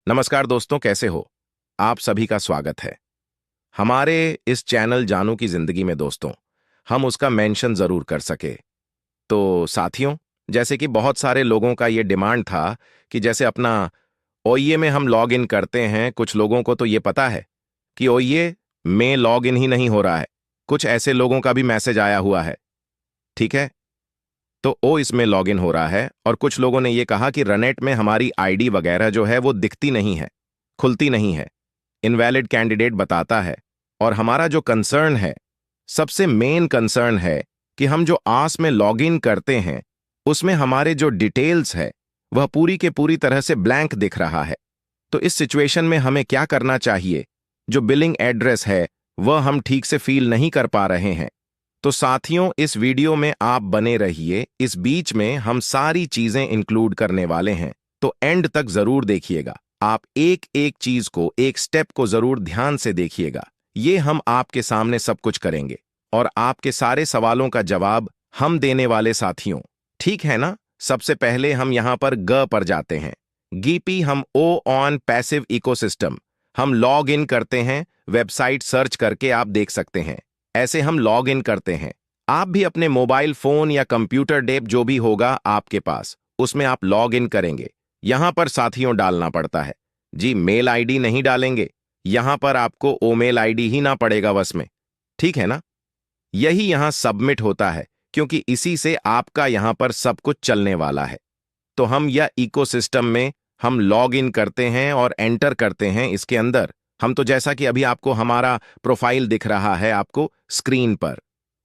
नमस्कार दोस्तों, कैसे हो? आप सभी का स्वागत है हमारे इस चैनल जानू की जिंदगी में। दोस्तों, हम उसका मेंशन जरूर कर सके। तो साथियों, जैसे कि बहुत सारे लोगों का ये डिमांड था कि जैसे अपना ओईए में हम लॉग इन करते हैं, कुछ लोगों को तो ये पता है कि ओईए में लॉग इन ही नहीं हो रहा है। कुछ ऐसे लोगों का भी मैसेज आया हुआ है, ठीक है? तो ओ इसमें लॉग इन हो रहा है, और कुछ लोगों ने ये कहा कि रनेट में हमारी आईडी वगैरह जो है वो दिखती नहीं है, खुलती नहीं है, इनवैलिड कैंडिडेट बताता है। और हमारा जो कंसर्न है, सबसे मेन कंसर्न है कि हम जो आस में लॉग इन करते हैं उसमें हमारे जो डिटेल्स है वह पूरी के पूरी तरह से ब्लैंक दिख रहा है। तो इस सिचुएशन में हमें क्या करना चाहिए? जो बिलिंग एड्रेस है वह हम ठीक से फील नहीं कर पा रहे हैं। तो साथियों, इस वीडियो में आप बने रहिए। इस बीच में हम सारी चीजें इंक्लूड करने वाले हैं, तो एंड तक जरूर देखिएगा। आप एक एक चीज को, एक स्टेप को जरूर ध्यान से देखिएगा। ये हम आपके सामने सब कुछ करेंगे और आपके सारे सवालों का जवाब हम देने वाले साथियों, ठीक है ना? सबसे पहले हम यहां पर ग पर जाते हैं। गीपी हम ओ ऑन पैसिव इकोसिस्टम हम लॉग इन करते हैं। वेबसाइट सर्च करके आप देख सकते हैं, ऐसे हम लॉग इन करते हैं। आप भी अपने मोबाइल फोन या कंप्यूटर डेप जो भी होगा आपके पास, उसमें आप लॉग इन करेंगे। यहां पर साथियों डालना पड़ता है जी, मेल आईडी नहीं डालेंगे। यहां पर आपको ओ मेल आईडी ही ना पड़ेगा बस में, ठीक है ना? यही यहां सबमिट होता है, क्योंकि इसी से आपका यहां पर सब कुछ चलने वाला है। तो हम यह इकोसिस्टम में हम लॉग इन करते हैं और एंटर करते हैं इसके अंदर। हम तो जैसा कि अभी आपको हमारा प्रोफाइल दिख रहा है आपको स्क्रीन पर,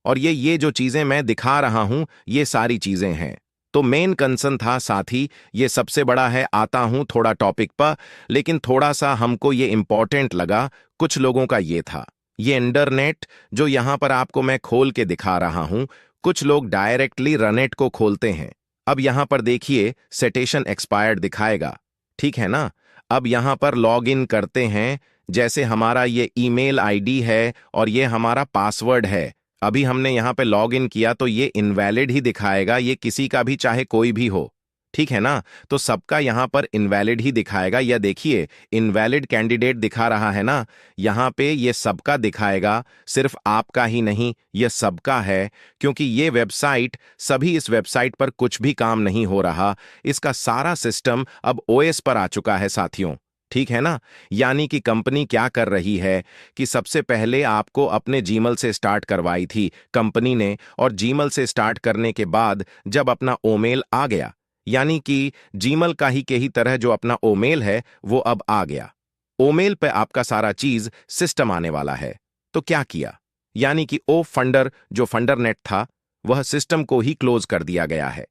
और ये जो चीजें मैं दिखा रहा हूं ये सारी चीजें हैं। तो मेन कंसर्न था साथी, ये सबसे बड़ा है। आता हूं थोड़ा टॉपिक पर, लेकिन थोड़ा सा हमको ये इंपॉर्टेंट लगा। कुछ लोगों का ये था, ये इंटरनेट जो यहां पर आपको मैं खोल के दिखा रहा हूं, कुछ लोग डायरेक्टली रनेट को खोलते हैं। अब यहां पर देखिए सेटेशन एक्सपायर्ड दिखाएगा, ठीक है ना? अब यहां पर लॉग इन करते हैं, जैसे हमारा ये ईमेल आईडी है और ये हमारा पासवर्ड है। अभी हमने यहां पे लॉग इन किया तो ये इनवैलिड ही दिखाएगा, ये किसी का भी चाहे कोई भी हो, ठीक है ना? तो सबका यहां पर इनवैलिड ही दिखाएगा। यह देखिए इनवैलिड कैंडिडेट दिखा रहा है ना, यहां पे ये सबका दिखाएगा, सिर्फ आपका ही नहीं, यह सबका है। क्योंकि ये वेबसाइट, सभी इस वेबसाइट पर कुछ भी काम नहीं हो रहा। इसका सारा सिस्टम अब ओएस पर आ चुका है साथियों, ठीक है ना? यानी कि कंपनी क्या कर रही है कि सबसे पहले आपको अपने जीमेल से स्टार्ट करवाई थी कंपनी ने, और जीमेल से स्टार्ट करने के बाद जब अपना ओमेल आ गया, यानी कि जीमेल का ही के ही तरह जो अपना ओमेल है वो अब आ गया। ओमेल पे आपका सारा चीज सिस्टम आने वाला है। तो क्या किया, यानी कि ओ फंडर जो फंडर नेट था वह सिस्टम को ही क्लोज कर दिया गया है।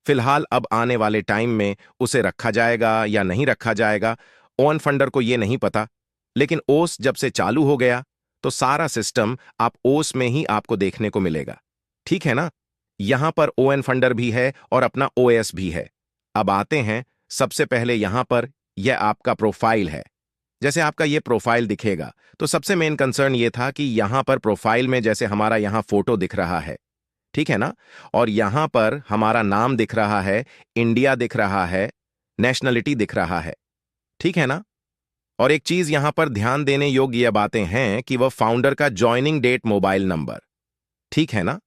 फिलहाल अब आने वाले टाइम में उसे रखा जाएगा या नहीं रखा जाएगा, ओन फंडर को ये नहीं पता। लेकिन ओस जब से चालू हो गया तो सारा सिस्टम आप ओस में ही आपको देखने को मिलेगा, ठीक है ना? यहां पर ओएन फंडर भी है और अपना ओएस भी है। अब आते हैं, सबसे पहले यहां पर यह आपका प्रोफाइल है। जैसे आपका ये प्रोफाइल दिखेगा, तो सबसे मेन कंसर्न ये था कि यहां पर प्रोफाइल में जैसे हमारा यहां फोटो दिख रहा है, ठीक है ना? और यहां पर हमारा नाम दिख रहा है, इंडिया दिख रहा है, नेशनलिटी दिख रहा है, ठीक है ना? और एक चीज यहां पर ध्यान देने योग्य ये बातें हैं कि वह फाउंडर का ज्वाइनिंग डेट मोबाइल नंबर, ठीक है ना?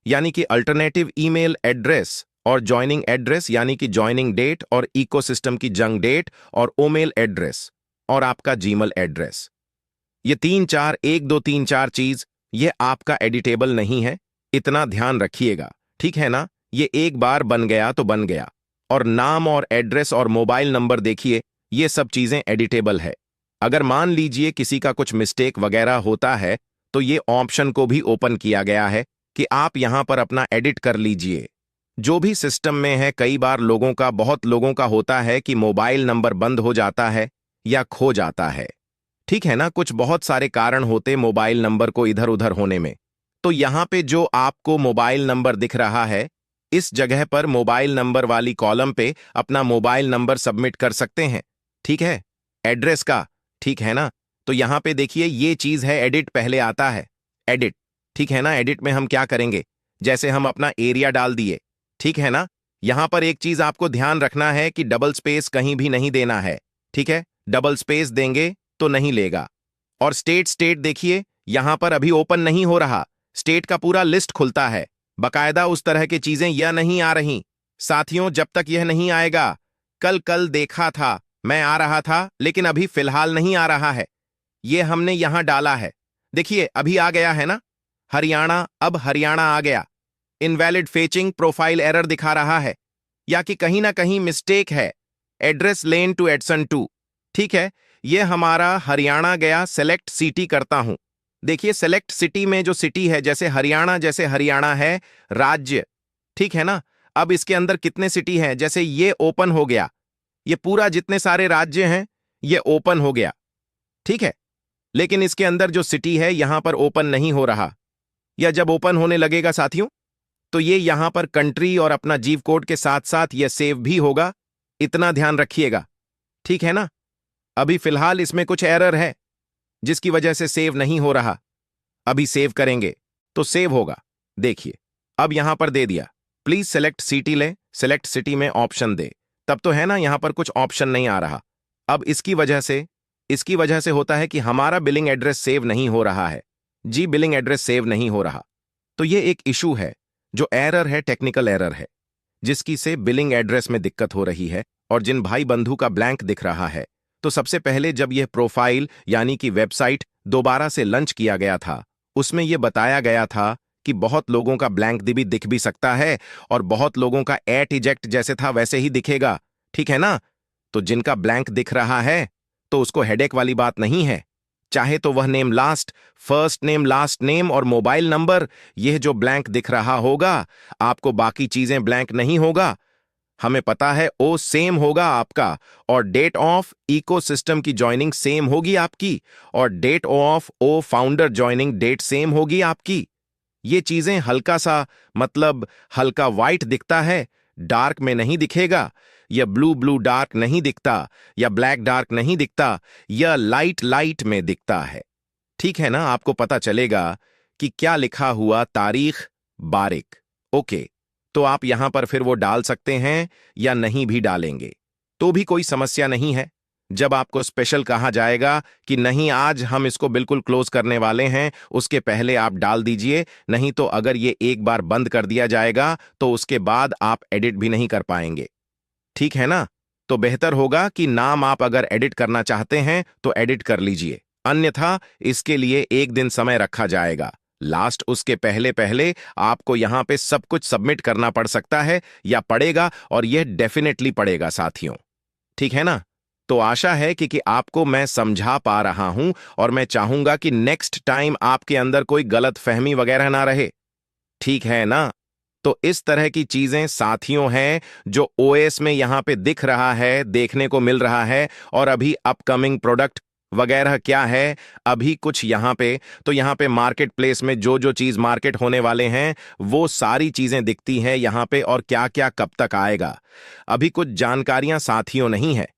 यानी कि अल्टरनेटिव ईमेल एड्रेस और ज्वाइनिंग एड्रेस, यानी कि ज्वाइनिंग डेट और इकोसिस्टम की जंग डेट और ओमेल एड्रेस और आपका जीमेल एड्रेस, ये तीन चार, एक दो तीन चार चीज, ये आपका एडिटेबल नहीं है। इतना ध्यान रखिएगा, ठीक है ना? ये एक बार बन गया तो बन गया। और नाम और एड्रेस और मोबाइल नंबर देखिए, ये सब चीजें एडिटेबल है। अगर मान लीजिए किसी का कुछ मिस्टेक वगैरह होता है तो ये ऑप्शन को भी ओपन किया गया है कि आप यहां पर अपना एडिट कर लीजिए। जो भी सिस्टम में है, कई बार लोगों का, बहुत लोगों का होता है कि मोबाइल नंबर बंद हो जाता है या खो जाता है, ठीक है ना? कुछ बहुत सारे कारण होते मोबाइल नंबर को इधर उधर होने में। तो यहां पे जो आपको मोबाइल नंबर दिख रहा है, इस जगह पर मोबाइल नंबर वाली कॉलम पे अपना मोबाइल नंबर सबमिट कर सकते हैं, ठीक है? एड्रेस का, ठीक है ना? तो यहां पे देखिए ये चीज है, एडिट पहले आता है, एडिट, ठीक है ना? एडिट में हम क्या करेंगे, जैसे हम अपना एरिया डाल दिए, ठीक है ना? यहां पर एक चीज आपको ध्यान रखना है कि डबल स्पेस कहीं भी नहीं देना है, ठीक है? डबल स्पेस देंगे तो नहीं लेगा। और स्टेट स्टेट देखिए, यहां पर अभी ओपन नहीं हो रहा। स्टेट का पूरा लिस्ट खुलता है, बकायदा उस तरह की चीजें यह नहीं आ रही। साथियों, जब तक यह नहीं आएगा, कल कल देखा था, मैं आ रहा था, लेकिन अभी फिलहाल नहीं आ रहा है। ये हमने यहां डाला है, देखिए अभी आ गया है ना, हरियाणा। अब हरियाणा आ गया। इनवैलिड फेचिंग प्रोफाइल एरर दिखा रहा है, या कि कहीं ना कहीं मिस्टेक है। एड्रेस लेन टू एडसन 2। ठीक है, ये हमारा हरियाणा गया। सेलेक्ट सिटी करता हूं। देखिए सेलेक्ट सिटी में जो सिटी है, जैसे हरियाणा है राज्य, ठीक है ना। अब इसके अंदर कितने सिटी हैं, जैसे ये ओपन हो गया, ये पूरा जितने सारे राज्य हैं ये ओपन हो गया, ठीक है। लेकिन इसके अंदर जो सिटी है यहां पर ओपन नहीं हो रहा। या जब ओपन होने लगेगा साथियों, तो ये यहां पर कंट्री और अपना जीव कोड के साथ साथ ये सेव भी होगा। इतना ध्यान रखिएगा, ठीक है ना। अभी फिलहाल इसमें कुछ एरर है जिसकी वजह से सेव नहीं हो रहा। अभी सेव करेंगे तो सेव होगा। देखिए अब यहां पर दे दिया, प्लीज सेलेक्ट सिटी ले। सेलेक्ट सिटी में ऑप्शन दे, तब तो है ना, यहां पर कुछ ऑप्शन नहीं आ रहा। अब इसकी वजह से होता है कि हमारा बिलिंग एड्रेस सेव नहीं हो रहा है। जी, बिलिंग एड्रेस सेव नहीं हो रहा। तो ये एक इशू है, जो एरर है, टेक्निकल एरर है, जिसकी से बिलिंग एड्रेस में दिक्कत हो रही है। और जिन भाई बंधु का ब्लैंक दिख रहा है, तो सबसे पहले जब यह प्रोफाइल यानी कि वेबसाइट दोबारा से लंच किया गया था, उसमें यह बताया गया था कि बहुत लोगों का ब्लैंक भी दिख भी सकता है और बहुत लोगों का एट इजेक्ट जैसे था वैसे ही दिखेगा, ठीक है ना। तो जिनका ब्लैंक दिख रहा है तो उसको हेडेक वाली बात नहीं है। चाहे तो वह name last, first name, last name और मोबाइल नंबर, यह जो ब्लैंक दिख रहा होगा, आपको बाकी चीजें ब्लैंक नहीं होगा। हमें पता है ओ सेम होगा आपका, और डेट ऑफ इकोसिस्टम की ज्वाइनिंग सेम होगी आपकी, और डेट ऑफ ओ फाउंडर ज्वाइनिंग डेट सेम होगी आपकी। ये चीजें हल्का सा, मतलब हल्का वाइट दिखता है, डार्क में नहीं दिखेगा। या ब्लू ब्लू डार्क नहीं दिखता, या ब्लैक डार्क नहीं दिखता, या लाइट लाइट में दिखता है, ठीक है ना। आपको पता चलेगा कि क्या लिखा हुआ, तारीख बारिक। ओके, तो आप यहां पर फिर वो डाल सकते हैं या नहीं भी डालेंगे तो भी कोई समस्या नहीं है। जब आपको स्पेशल कहा जाएगा कि नहीं आज हम इसको बिल्कुल क्लोज करने वाले हैं, उसके पहले आप डाल दीजिए। नहीं तो अगर ये एक बार बंद कर दिया जाएगा तो उसके बाद आप एडिट भी नहीं कर पाएंगे, ठीक है ना। तो बेहतर होगा कि नाम आप अगर एडिट करना चाहते हैं तो एडिट कर लीजिए, अन्यथा इसके लिए एक दिन समय रखा जाएगा। लास्ट उसके पहले पहले आपको यहां पे सब कुछ सबमिट करना पड़ सकता है या पड़ेगा, और यह डेफिनेटली पड़ेगा साथियों, ठीक है ना। तो आशा है कि आपको मैं समझा पा रहा हूं, और मैं चाहूंगा कि नेक्स्ट टाइम आपके अंदर कोई गलत फहमी वगैरह ना रहे, ठीक है ना। तो इस तरह की चीजें साथियों हैं जो ओएस में यहां पे दिख रहा है, देखने को मिल रहा है। और अभी अपकमिंग प्रोडक्ट वगैरह क्या है, अभी कुछ यहां पे, तो यहां पे मार्केट प्लेस में जो जो चीज मार्केट होने वाले हैं वो सारी चीजें दिखती हैं यहां पे, और क्या क्या कब तक आएगा अभी कुछ जानकारियां साथियों नहीं है,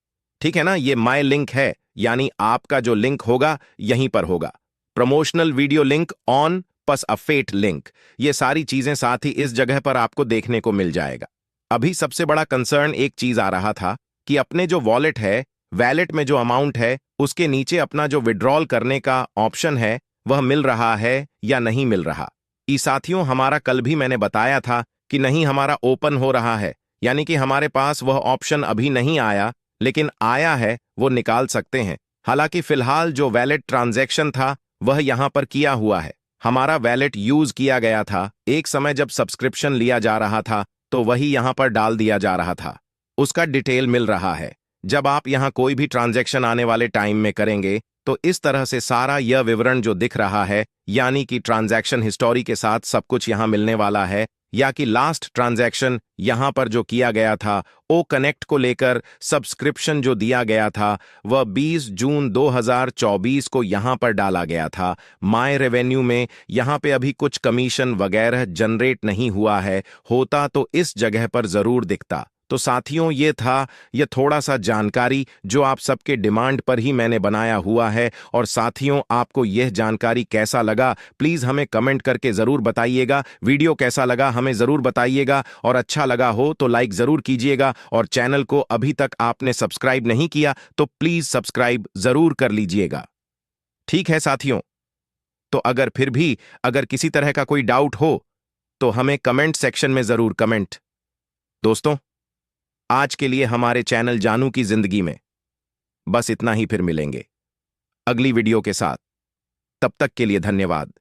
ठीक है ना। ये माय लिंक है, यानी आपका जो लिंक होगा यहीं पर होगा। प्रमोशनल वीडियो लिंक ऑन पस अफेट लिंक, ये सारी चीजें साथ ही इस जगह पर आपको देखने को मिल जाएगा। अभी सबसे बड़ा कंसर्न एक चीज आ रहा था कि अपने जो वॉलेट है, वैलेट में जो अमाउंट है, उसके नीचे अपना जो विड्रॉल करने का ऑप्शन है वह मिल रहा है या नहीं मिल रहा। ई साथियों, हमारा कल भी मैंने बताया था कि नहीं, हमारा ओपन हो रहा है, यानी कि हमारे पास वह ऑप्शन अभी नहीं आया, लेकिन आया है, वो निकाल सकते हैं। हालांकि फिलहाल जो वैलेट ट्रांजैक्शन था वह यहां पर किया हुआ है। हमारा वैलेट यूज किया गया था, एक समय जब सब्सक्रिप्शन लिया जा रहा था तो वही यहां पर डाल दिया जा रहा था, उसका डिटेल मिल रहा है। जब आप यहां कोई भी ट्रांजैक्शन आने वाले टाइम में करेंगे तो इस तरह से सारा यह विवरण जो दिख रहा है, यानी कि ट्रांजैक्शन हिस्टोरी के साथ सब कुछ यहां मिलने वाला है। या कि लास्ट ट्रांजैक्शन यहां पर जो किया गया था, ओ कनेक्ट को लेकर सब्सक्रिप्शन जो दिया गया था वह 20 जून 2024 को यहां पर डाला गया था। माय रेवेन्यू में यहां पे अभी कुछ कमीशन वगैरह जनरेट नहीं हुआ है, होता तो इस जगह पर जरूर दिखता। तो साथियों, ये थोड़ा सा जानकारी जो आप सबके डिमांड पर ही मैंने बनाया हुआ है। और साथियों, आपको यह जानकारी कैसा लगा प्लीज हमें कमेंट करके जरूर बताइएगा। वीडियो कैसा लगा हमें जरूर बताइएगा, और अच्छा लगा हो तो लाइक जरूर कीजिएगा। और चैनल को अभी तक आपने सब्सक्राइब नहीं किया तो प्लीज सब्सक्राइब जरूर कर लीजिएगा। ठीक है साथियों, तो अगर किसी तरह का कोई डाउट हो तो हमें कमेंट सेक्शन में जरूर कमेंट। दोस्तों, आज के लिए हमारे चैनल जानू की जिंदगी में बस इतना ही। फिर मिलेंगे अगली वीडियो के साथ। तब तक के लिए धन्यवाद।